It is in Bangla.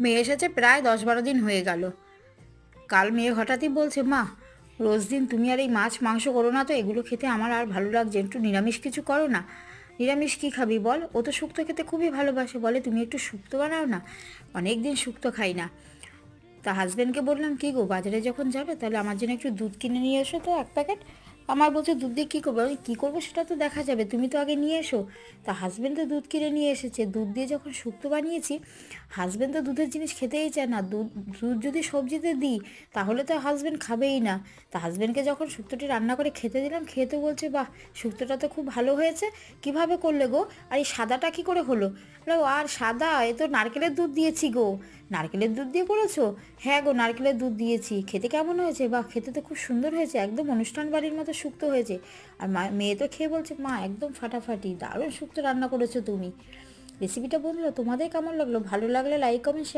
মেয়ে এসেছে প্রায় 10-12 দিন হয়ে গেল। কাল মেয়ে হঠাৎই বলছে, মা রোজ দিন তুমি আর এই মাছ মাংস করো না তো, এগুলো খেতে আমার আর ভালো লাগছে, একটু নিরামিষ কিছু করো না। নিরামিষ কী খাবি বল? ও তো শুক্তো খেতে খুবই ভালোবাসে, বলে তুমি একটু শুক্তো বানাও না। অনেক দিন শুক্তো খাই না। তা হাজব্যান্ডকে বললাম, কী গো বাজারে যখন যাবে তাহলে আমার জন্য একটু দুধ কিনে নিয়ে এসো তো 1 প্যাকেট। আমার বলছে দুধ দিয়ে কী করবো? আমি কী করবো সেটা তো দেখা যাবে, তুমি তো আগে নিয়ে এসো। তা হাজব্যান্ড তো দুধ কিনে নিয়ে এসেছে, দুধ দিয়ে যখন শুক্তো বানিয়েছি, হাজব্যান্ড তো দুধের জিনিস খেতেই চায় না। দুধ দুধ যদি সবজিতে দিই তাহলে তো হাজব্যান্ড খাবেই না। তা হাজব্যান্ডকে যখন শুক্তোটি রান্না করে খেতে দিলাম, খেয়ে তো বলছে, বাহ শুক্তোটা তো খুব ভালো হয়েছে, কিভাবে করলে গো? আর এই সাদাটা কী করে হলো? বললো, আর সাদা, এ তো নারকেলের দুধ দিয়েছি গো। নারকেলের দুধ দিয়ে করেছো? হ্যাঁ গো, নারকেলের দুধ দিয়েছি। খেতে কেমন হয়েছে? বাহ, খেতে তো খুব সুন্দর হয়েছে, একদম অনুষ্ঠান বাড়ির মতো শুক্তো হয়েছে। আর মেয়ে তো খেয়ে বলছে, মা একদম ফাটাফাটি, দারুণ শুক্তো রান্না করেছো তুমি। রেসিপিটা বন্ধুরা তোমাদের কেমন লাগলো? ভালো লাগলে লাইক কমেন্ট